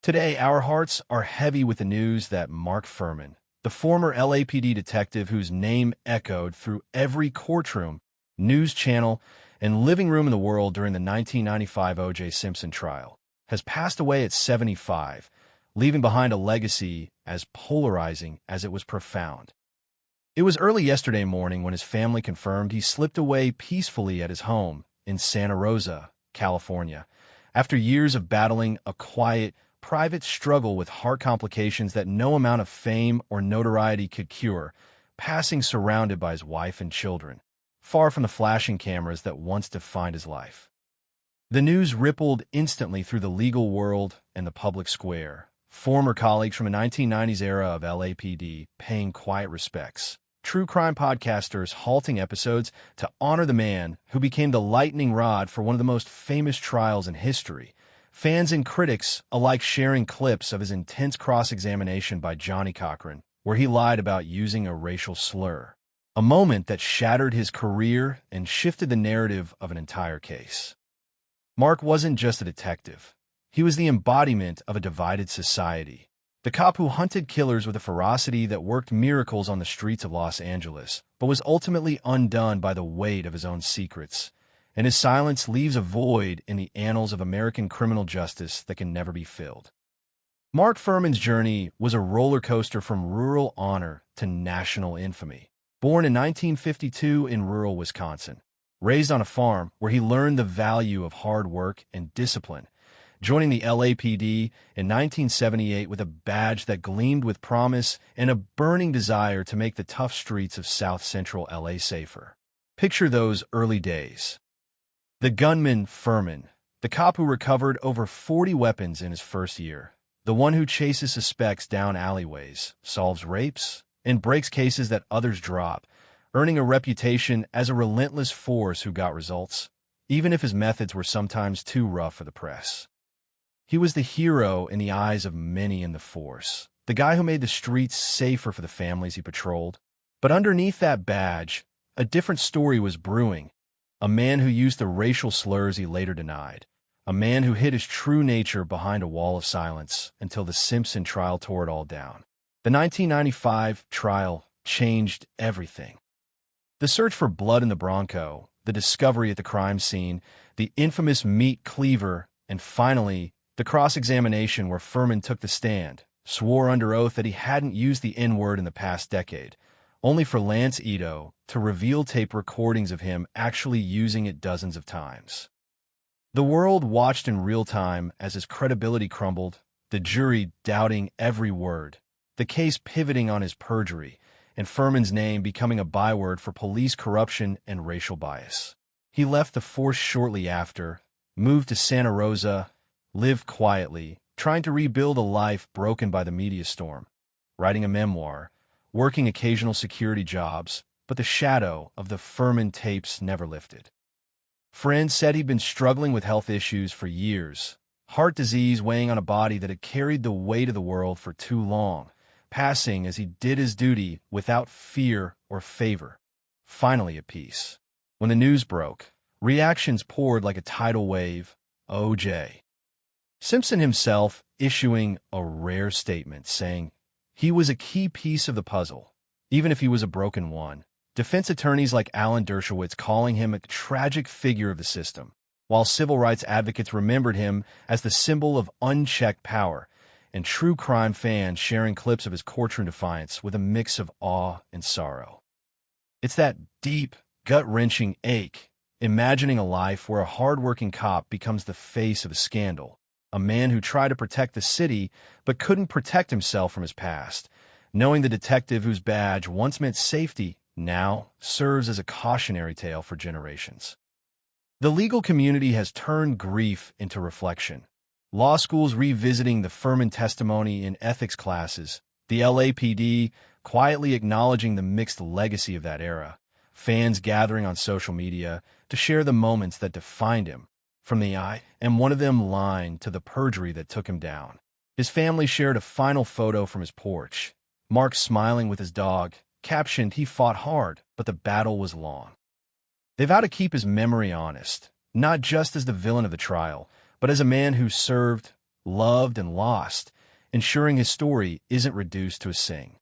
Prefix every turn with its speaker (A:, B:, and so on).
A: Today, our hearts are heavy with the news that Mark Fuhrman, the former LAPD detective whose name echoed through every courtroom, news channel, and living room in the world during the 1995 O.J. Simpson trial, has passed away at 75, leaving behind a legacy as polarizing as it was profound. It was early yesterday morning when his family confirmed he slipped away peacefully at his home in Santa Rosa, California, after years of battling a quiet, private struggle with heart complications that no amount of fame or notoriety could cure, passing surrounded by his wife and children, far from the flashing cameras that once defined his life. The news rippled instantly through the legal world and the public square, former colleagues from the 1990s era of LAPD paying quiet respects, true crime podcasters halting episodes to honor the man who became the lightning rod for one of the most famous trials in history, fans and critics alike sharing clips of his intense cross-examination by Johnny Cochran, where he lied about using a racial slur, a moment that shattered his career and shifted the narrative of an entire case. Mark wasn't just a detective. He was the embodiment of a divided society, the cop who hunted killers with a ferocity that worked miracles on the streets of Los Angeles, but was ultimately undone by the weight of his own secrets, and his silence leaves a void in the annals of American criminal justice that can never be filled. Mark Fuhrman's journey was a roller coaster from rural honor to national infamy. Born in 1952 in rural Wisconsin, raised on a farm where he learned the value of hard work and discipline, joining the LAPD in 1978 with a badge that gleamed with promise and a burning desire to make the tough streets of South Central LA safer. Picture those early days. The gunman Fuhrman, the cop who recovered over 40 weapons in his first year, the one who chases suspects down alleyways, solves rapes, and breaks cases that others drop, earning a reputation as a relentless force who got results, even if his methods were sometimes too rough for the press. He was the hero in the eyes of many in the force, the guy who made the streets safer for the families he patrolled. But underneath that badge, a different story was brewing. A man who used the racial slurs he later denied. A man who hid his true nature behind a wall of silence until the Simpson trial tore it all down. The 1995 trial changed everything. The search for blood in the Bronco, the discovery at the crime scene, the infamous meat cleaver, and finally, the cross-examination where Fuhrman took the stand, swore under oath that he hadn't used the N-word in the past decade, only for Lance Ito to reveal tape recordings of him actually using it dozens of times. The world watched in real time as his credibility crumbled, the jury doubting every word, the case pivoting on his perjury, and Fuhrman's name becoming a byword for police corruption and racial bias. He left the force shortly after, moved to Santa Rosa, lived quietly, trying to rebuild a life broken by the media storm, writing a memoir, working occasional security jobs, but the shadow of the Fuhrman tapes never lifted. Friends said he'd been struggling with health issues for years, heart disease weighing on a body that had carried the weight of the world for too long, passing as he did his duty without fear or favor, finally at peace. When the news broke, reactions poured like a tidal wave. O.J. Simpson himself issuing a rare statement saying he was a key piece of the puzzle, even if he was a broken one. Defense attorneys like Alan Dershowitz calling him a tragic figure of the system, while civil rights advocates remembered him as the symbol of unchecked power, and true crime fans sharing clips of his courtroom defiance with a mix of awe and sorrow. It's that deep, gut-wrenching ache, imagining a life where a hard-working cop becomes the face of a scandal, a man who tried to protect the city but couldn't protect himself from his past, knowing the detective whose badge once meant safety now serves as a cautionary tale for generations. The legal community has turned grief into reflection. Law schools revisiting the Fuhrman testimony in ethics classes, the LAPD quietly acknowledging the mixed legacy of that era, fans gathering on social media to share the moments that defined him, from the eye and one of them lying to the perjury that took him down. His family shared a final photo from his porch, Mark smiling with his dog, captioned, "He fought hard, but the battle was long." They vow to keep his memory honest, not just as the villain of the trial, but as a man who served, loved and lost, ensuring his story isn't reduced to a sing.